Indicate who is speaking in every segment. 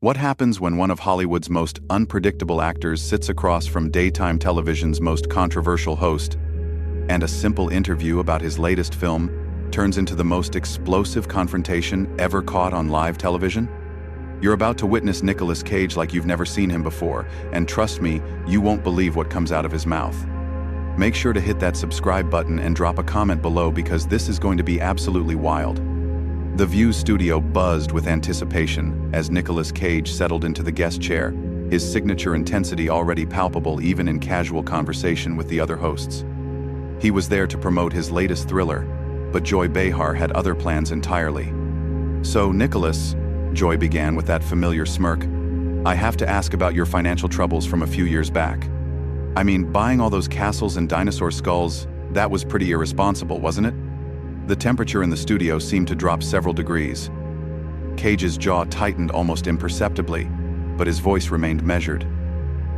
Speaker 1: What happens when one of Hollywood's most unpredictable actors sits across from daytime television's most controversial host, and a simple interview about his latest film turns into the most explosive confrontation ever caught on live television? You're about to witness Nicolas Cage like you've never seen him before, and trust me, you won't believe what comes out of his mouth. Make sure to hit that subscribe button and drop a comment below because this is going to be absolutely wild. The View's studio buzzed with anticipation as Nicolas Cage settled into the guest chair, his signature intensity already palpable even in casual conversation with the other hosts. He was there to promote his latest thriller, but Joy Behar had other plans entirely. "So, Nicolas," Joy began with that familiar smirk, "I have to ask about your financial troubles from a few years back. I mean, buying all those castles and dinosaur skulls, that was pretty irresponsible, wasn't it?" The temperature in the studio seemed to drop several degrees. Cage's jaw tightened almost imperceptibly, but his voice remained measured.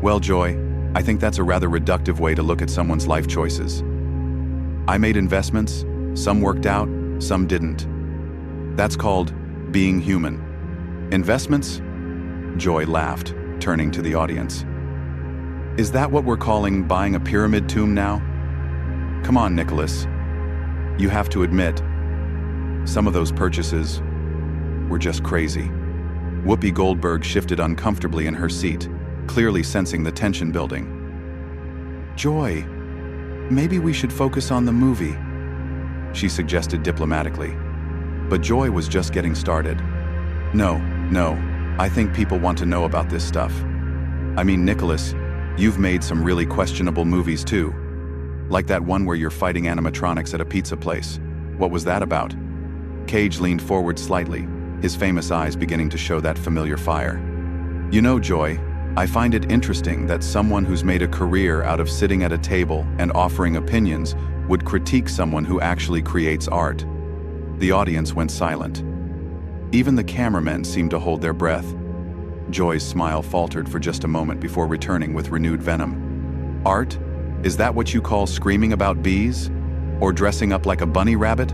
Speaker 1: "Well, Joy, I think that's a rather reductive way to look at someone's life choices. I made investments, some worked out, some didn't. That's called being human." "Investments?" Joy laughed, turning to the audience. "Is that what we're calling buying a pyramid tomb now? Come on, Nicolas. You have to admit, some of those purchases were just crazy." Whoopi Goldberg shifted uncomfortably in her seat, clearly sensing the tension building. "Joy, maybe we should focus on the movie," she suggested diplomatically. But Joy was just getting started. No, I think people want to know about this stuff. I mean, Nicolas, you've made some really questionable movies too. Like that one where you're fighting animatronics at a pizza place. What was that about?" Cage leaned forward slightly, his famous eyes beginning to show that familiar fire. "You know, Joy, I find it interesting that someone who's made a career out of sitting at a table and offering opinions would critique someone who actually creates art." The audience went silent. Even the cameramen seemed to hold their breath. Joy's smile faltered for just a moment before returning with renewed venom. "Art? Is that what you call screaming about bees? Or dressing up like a bunny rabbit?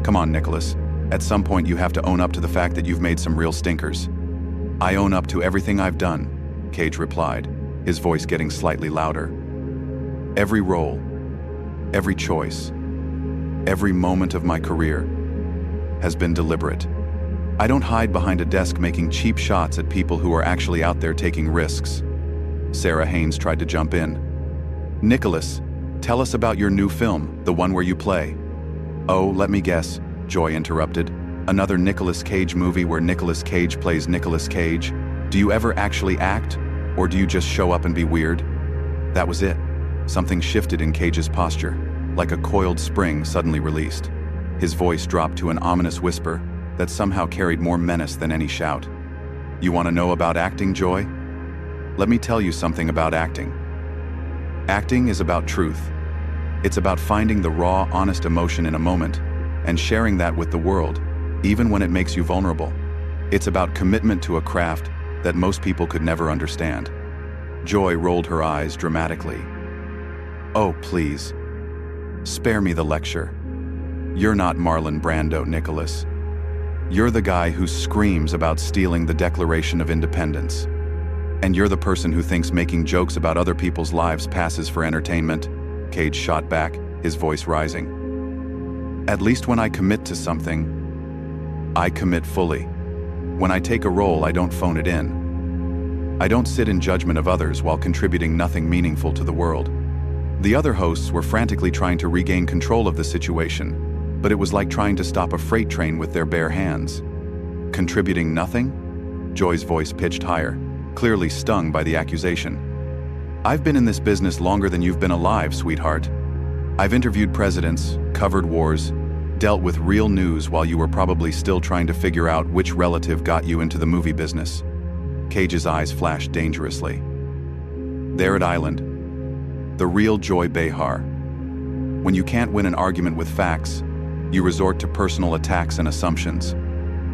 Speaker 1: Come on, Nicolas. At some point you have to own up to the fact that you've made some real stinkers." "I own up to everything I've done," Cage replied, his voice getting slightly louder. "Every role, every choice, every moment of my career has been deliberate. I don't hide behind a desk making cheap shots at people who are actually out there taking risks." Sarah Haynes tried to jump in. "Nicolas, tell us about your new film, the one where you play." "Oh, let me guess," Joy interrupted. "Another Nicolas Cage movie where Nicolas Cage plays Nicolas Cage? Do you ever actually act, or do you just show up and be weird?" That was it. Something shifted in Cage's posture, like a coiled spring suddenly released. His voice dropped to an ominous whisper that somehow carried more menace than any shout. "You want to know about acting, Joy? Let me tell you something about acting. Acting is about truth. It's about finding the raw, honest emotion in a moment and sharing that with the world, even when it makes you vulnerable. It's about commitment to a craft that most people could never understand." Joy rolled her eyes dramatically. "Oh, please. Spare me the lecture. You're not Marlon Brando, Nicolas. You're the guy who screams about stealing the Declaration of Independence. And you're the person who thinks making jokes about other people's lives passes for entertainment," Cage shot back, his voice rising. "At least when I commit to something, I commit fully. When I take a role, I don't phone it in. I don't sit in judgment of others while contributing nothing meaningful to the world." The other hosts were frantically trying to regain control of the situation, but it was like trying to stop a freight train with their bare hands. "Contributing nothing?" Joy's voice pitched higher, clearly stung by the accusation. "I've been in this business longer than you've been alive, sweetheart. I've interviewed presidents, covered wars, dealt with real news while you were probably still trying to figure out which relative got you into the movie business." Cage's eyes flashed dangerously. "There at Island, the real Joy Behar. When you can't win an argument with facts, you resort to personal attacks and assumptions.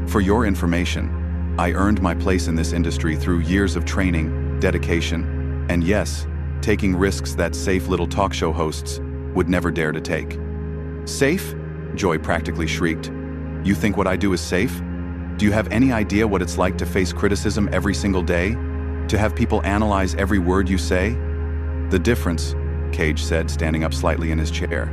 Speaker 1: For your information, I earned my place in this industry through years of training, dedication, and yes, taking risks that safe little talk show hosts would never dare to take." "Safe?" Joy practically shrieked. "You think what I do is safe? Do you have any idea what it's like to face criticism every single day? To have people analyze every word you say? The difference, Cage said, standing up slightly in his chair,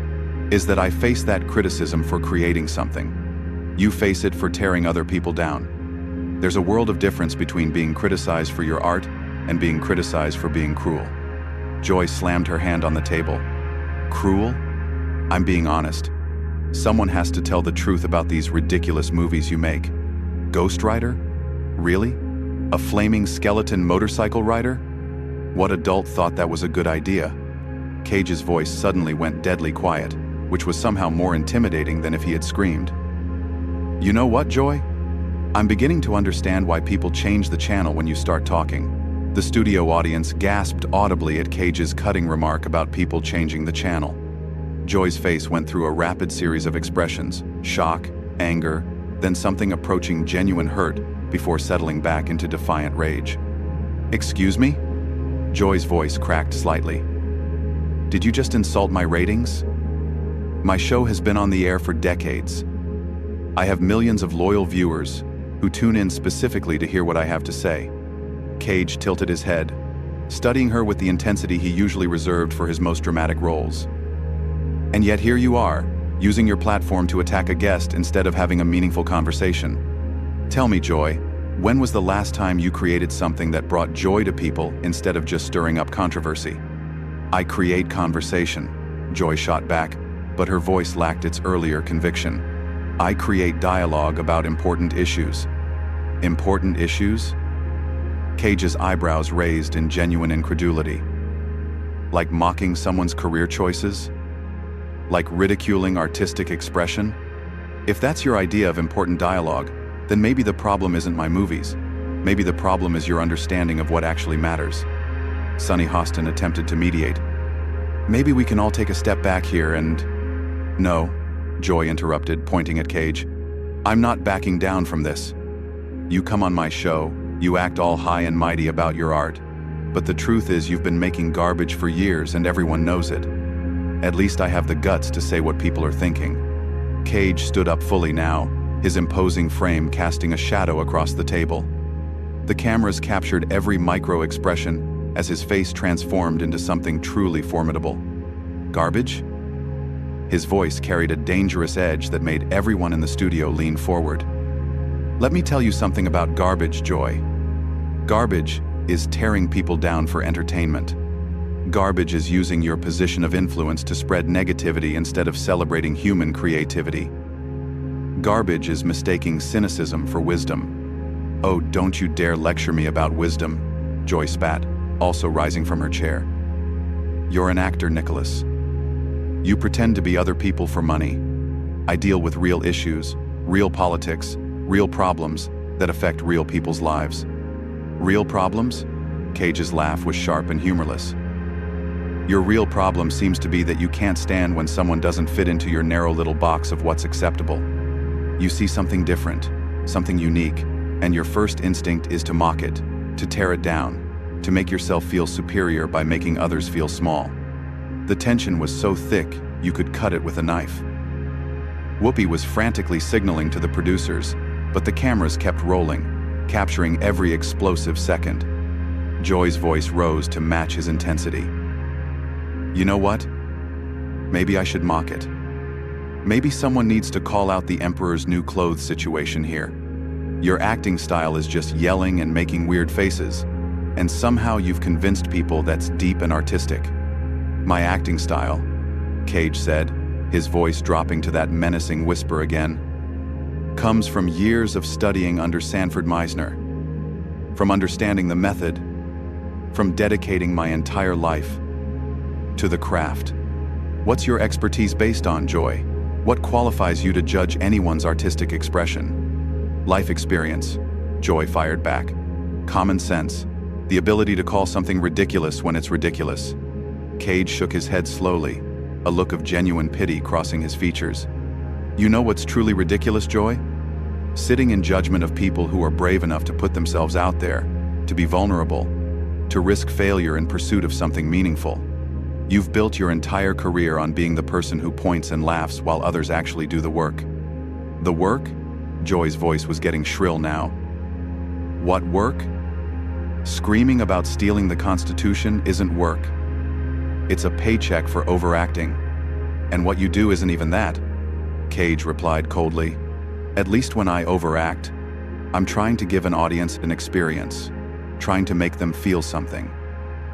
Speaker 1: is that I face that criticism for creating something. You face it for tearing other people down. There's a world of difference between being criticized for your art and being criticized for being cruel. Joy slammed her hand on the table. Cruel? I'm being honest. Someone has to tell the truth about these ridiculous movies you make. Ghost Rider? Really? A flaming skeleton motorcycle rider? What adult thought that was a good idea? Cage's voice suddenly went deadly quiet, which was somehow more intimidating than if he had screamed. You know what, Joy? I'm beginning to understand why people change the channel when you start talking. The studio audience gasped audibly at Cage's cutting remark about people changing the channel. Joy's face went through a rapid series of expressions: shock, anger, then something approaching genuine hurt before settling back into defiant rage. Excuse me? Joy's voice cracked slightly. Did you just insult my ratings? My show has been on the air for decades. I have millions of loyal viewers who tune in specifically to hear what I have to say. Cage tilted his head, studying her with the intensity he usually reserved for his most dramatic roles. And yet here you are, using your platform to attack a guest instead of having a meaningful conversation. Tell me, Joy, when was the last time you created something that brought joy to people instead of just stirring up controversy? I create conversation, Joy shot back, but her voice lacked its earlier conviction. I create dialogue about important issues. Important issues? Cage's eyebrows raised in genuine incredulity. Like mocking someone's career choices? Like ridiculing artistic expression? If that's your idea of important dialogue, then maybe the problem isn't my movies. Maybe the problem is your understanding of what actually matters. Sonny Hostin attempted to mediate. Maybe we can all take a step back here and... No, Joy interrupted, pointing at Cage. I'm not backing down from this. You come on my show, you act all high and mighty about your art, but the truth is you've been making garbage for years and everyone knows it. At least I have the guts to say what people are thinking. Cage stood up fully now, his imposing frame casting a shadow across the table. The cameras captured every micro-expression as his face transformed into something truly formidable. Garbage? His voice carried a dangerous edge that made everyone in the studio lean forward. Let me tell you something about garbage, Joy. Garbage is tearing people down for entertainment. Garbage is using your position of influence to spread negativity instead of celebrating human creativity. Garbage is mistaking cynicism for wisdom. Oh, don't you dare lecture me about wisdom, Joy spat, also rising from her chair. You're an actor, Nicholas. You pretend to be other people for money. I deal with real issues, real politics, real problems that affect real people's lives. Real problems? Cage's laugh was sharp and humorless. Your real problem seems to be that you can't stand when someone doesn't fit into your narrow little box of what's acceptable. You see something different, something unique, and your first instinct is to mock it, to tear it down, to make yourself feel superior by making others feel small. The tension was so thick, you could cut it with a knife. Whoopi was frantically signaling to the producers, but the cameras kept rolling, capturing every explosive second. Joy's voice rose to match his intensity. You know what? Maybe I should mock it. Maybe someone needs to call out the Emperor's new clothes situation here. Your acting style is just yelling and making weird faces, and somehow you've convinced people that's deep and artistic. My acting style, Cage said, his voice dropping to that menacing whisper again, comes from years of studying under Sanford Meisner, from understanding the method, from dedicating my entire life to the craft. What's your expertise based on, Joy? What qualifies you to judge anyone's artistic expression? Life experience, Joy fired back. Common sense, the ability to call something ridiculous when it's ridiculous. Cage shook his head slowly, a look of genuine pity crossing his features. You know what's truly ridiculous, Joy? Sitting in judgment of people who are brave enough to put themselves out there, to be vulnerable, to risk failure in pursuit of something meaningful. You've built your entire career on being the person who points and laughs while others actually do the work. The work? Joy's voice was getting shrill now. What work? Screaming about stealing the Constitution isn't work. It's a paycheck for overacting. And what you do isn't even that, Cage replied coldly. At least when I overact, I'm trying to give an audience an experience, trying to make them feel something.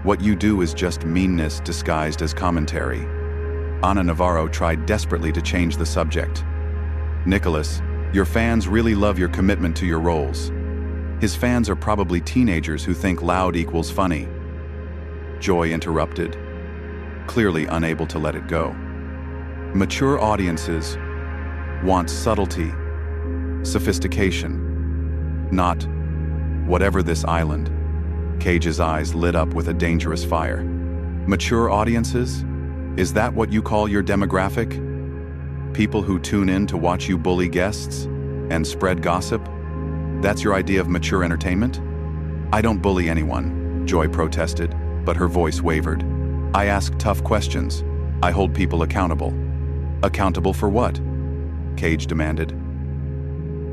Speaker 1: What you do is just meanness disguised as commentary. Ana Navarro tried desperately to change the subject. Nicholas, your fans really love your commitment to your roles. His fans are probably teenagers who think loud equals funny. Joy interrupted, clearly unable to let it go. Mature audiences want subtlety, sophistication, not whatever this island. Cage's eyes lit up with a dangerous fire. Mature audiences? Is that what you call your demographic? People who tune in to watch you bully guests and spread gossip? That's your idea of mature entertainment? I don't bully anyone, Joy protested, but her voice wavered. I ask tough questions. I hold people accountable. Accountable for what? Cage demanded.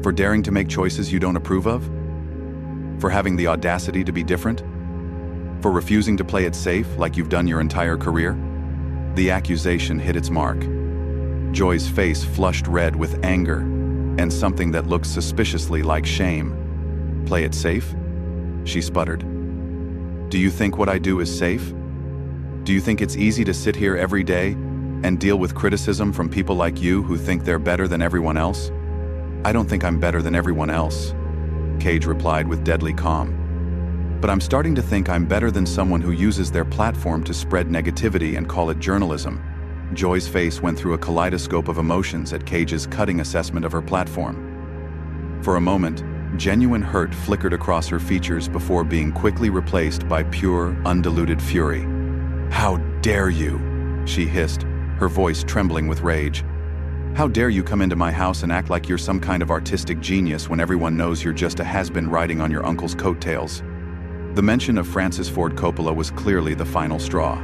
Speaker 1: For daring to make choices you don't approve of? For having the audacity to be different? For refusing to play it safe like you've done your entire career? The accusation hit its mark. Joy's face flushed red with anger and something that looked suspiciously like shame. Play it safe? She sputtered. Do you think what I do is safe? Do you think it's easy to sit here every day and deal with criticism from people like you who think they're better than everyone else? I don't think I'm better than everyone else, Cage replied with deadly calm. But I'm starting to think I'm better than someone who uses their platform to spread negativity and call it journalism. Joy's face went through a kaleidoscope of emotions at Cage's cutting assessment of her platform. For a moment, genuine hurt flickered across her features before being quickly replaced by pure, undiluted fury. How dare you? She hissed, her voice trembling with rage. How dare you come into my house and act like you're some kind of artistic genius when everyone knows you're just a has-been riding on your uncle's coattails? The mention of Francis Ford Coppola was clearly the final straw.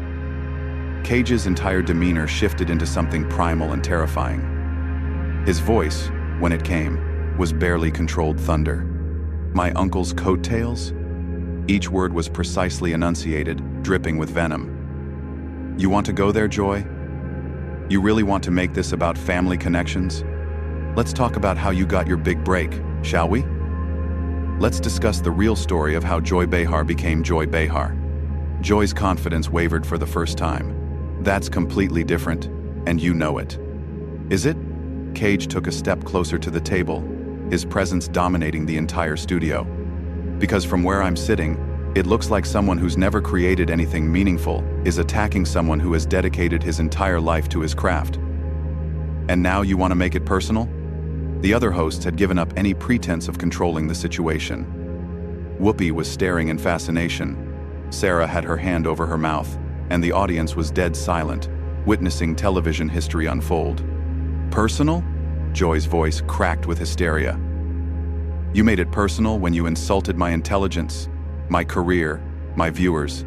Speaker 1: Cage's entire demeanor shifted into something primal and terrifying. His voice, when it came, was barely controlled thunder. My uncle's coattails? Each word was precisely enunciated, dripping with venom. You want to go there, Joy? You really want to make this about family connections? Let's talk about how you got your big break, shall we? Let's discuss the real story of how Joy Behar became Joy Behar. Joy's confidence wavered for the first time. That's completely different, and you know it. Is it? Cage took a step closer to the table, his presence dominating the entire studio. Because from where I'm sitting, it looks like someone who's never created anything meaningful is attacking someone who has dedicated his entire life to his craft. And now you want to make it personal? The other hosts had given up any pretense of controlling the situation. Whoopi was staring in fascination. Sarah had her hand over her mouth, and the audience was dead silent, witnessing television history unfold. Personal? Joy's voice cracked with hysteria. You made it personal when you insulted my intelligence, my career, my viewers.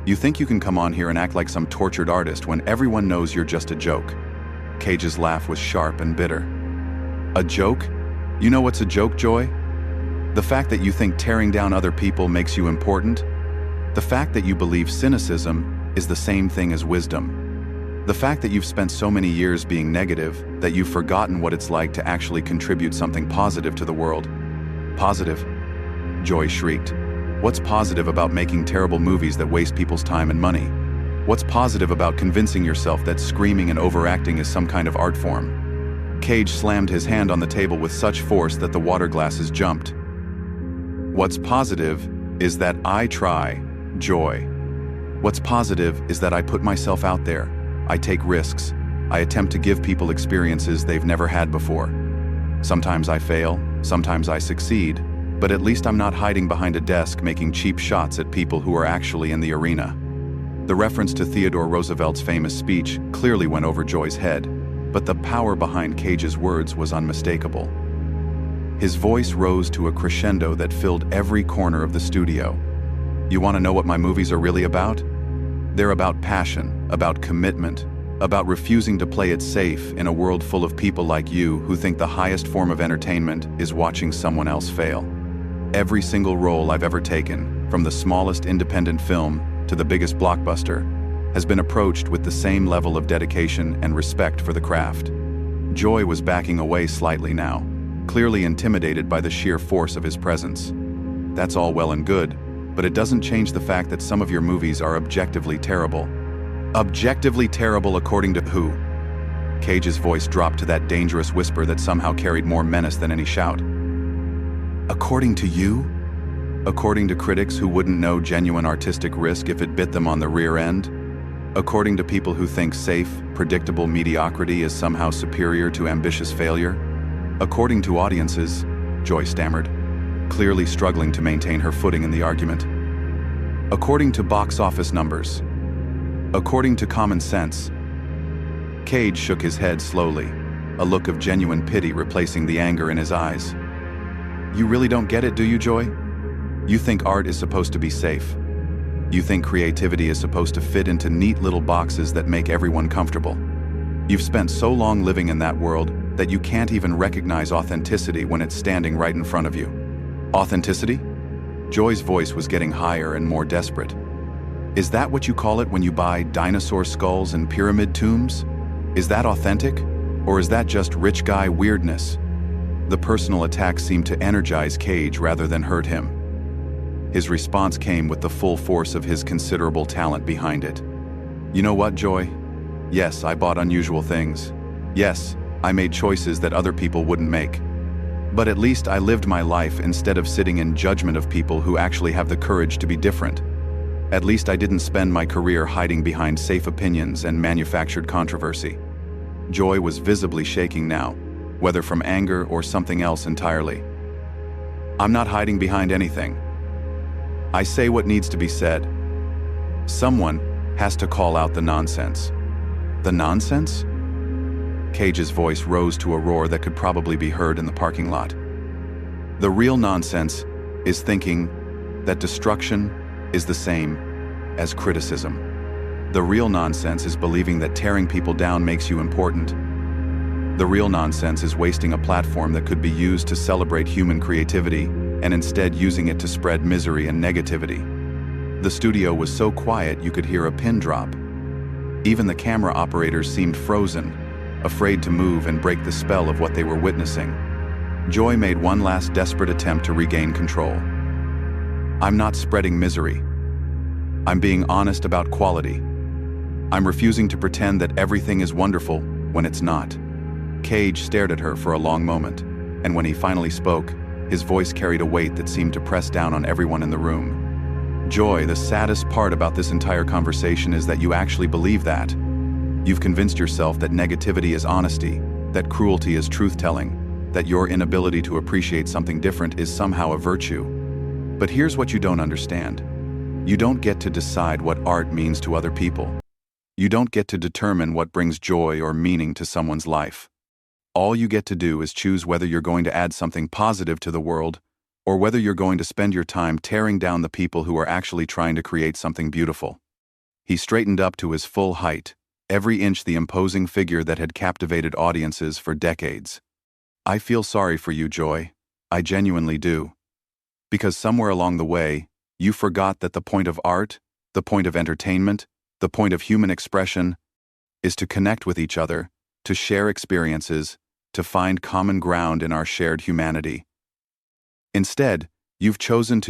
Speaker 1: You think you can come on here and act like some tortured artist when everyone knows you're just a joke. Cage's laugh was sharp and bitter. A joke? You know what's a joke, Joy? The fact that you think tearing down other people makes you important? The fact that you believe cynicism is the same thing as wisdom. The fact that you've spent so many years being negative that you've forgotten what it's like to actually contribute something positive to the world. Positive? Joy shrieked. What's positive about making terrible movies that waste people's time and money? What's positive about convincing yourself that screaming and overacting is some kind of art form? Cage slammed his hand on the table with such force that the water glasses jumped. What's positive is that I try, Joy. What's positive is that I put myself out there. I take risks. I attempt to give people experiences they've never had before. Sometimes I fail, sometimes I succeed, but at least I'm not hiding behind a desk making cheap shots at people who are actually in the arena. The reference to Theodore Roosevelt's famous speech clearly went over Joy's head, but the power behind Cage's words was unmistakable. His voice rose to a crescendo that filled every corner of the studio. You want to know what my movies are really about? They're about passion, about commitment, about refusing to play it safe in a world full of people like you who think the highest form of entertainment is watching someone else fail. Every single role I've ever taken, from the smallest independent film to the biggest blockbuster, has been approached with the same level of dedication and respect for the craft. Joy was backing away slightly now, clearly intimidated by the sheer force of his presence. That's all well and good, but it doesn't change the fact that some of your movies are objectively terrible. Objectively terrible according to who? Cage's voice dropped to that dangerous whisper that somehow carried more menace than any shout. According to you? According to critics who wouldn't know genuine artistic risk if it bit them on the rear end? According to people who think safe, predictable mediocrity is somehow superior to ambitious failure? According to audiences, Joy stammered, clearly struggling to maintain her footing in the argument. According to box office numbers. According to common sense. Cage shook his head slowly, a look of genuine pity replacing the anger in his eyes. You really don't get it, do you, Joy? You think art is supposed to be safe. You think creativity is supposed to fit into neat little boxes that make everyone comfortable. You've spent so long living in that world that you can't even recognize authenticity when it's standing right in front of you. Authenticity? Joy's voice was getting higher and more desperate. Is that what you call it when you buy dinosaur skulls and pyramid tombs? Is that authentic? Or is that just rich guy weirdness? The personal attack seemed to energize Cage rather than hurt him. His response came with the full force of his considerable talent behind it. You know what, Joy? Yes, I bought unusual things. Yes, I made choices that other people wouldn't make. But at least I lived my life instead of sitting in judgment of people who actually have the courage to be different. At least I didn't spend my career hiding behind safe opinions and manufactured controversy. Joy was visibly shaking now, whether from anger or something else entirely. I'm not hiding behind anything. I say what needs to be said. Someone has to call out the nonsense. The nonsense? Cage's voice rose to a roar that could probably be heard in the parking lot. The real nonsense is thinking that destruction is the same as criticism. The real nonsense is believing that tearing people down makes you important. The real nonsense is wasting a platform that could be used to celebrate human creativity and instead using it to spread misery and negativity. The studio was so quiet you could hear a pin drop. Even the camera operators seemed frozen, afraid to move and break the spell of what they were witnessing. Joy made one last desperate attempt to regain control. I'm not spreading misery. I'm being honest about quality. I'm refusing to pretend that everything is wonderful when it's not. Cage stared at her for a long moment, and when he finally spoke, his voice carried a weight that seemed to press down on everyone in the room. Joy, the saddest part about this entire conversation is that you actually believe that. You've convinced yourself that negativity is honesty, that cruelty is truth-telling, that your inability to appreciate something different is somehow a virtue. But here's what you don't understand. You don't get to decide what art means to other people. You don't get to determine what brings joy or meaning to someone's life. All you get to do is choose whether you're going to add something positive to the world or whether you're going to spend your time tearing down the people who are actually trying to create something beautiful. He straightened up to his full height, every inch the imposing figure that had captivated audiences for decades. I feel sorry for you, Joy. I genuinely do. Because somewhere along the way, you forgot that the point of art, the point of entertainment, the point of human expression, is to connect with each other, to share experiences, to find common ground in our shared humanity. Instead, you've chosen to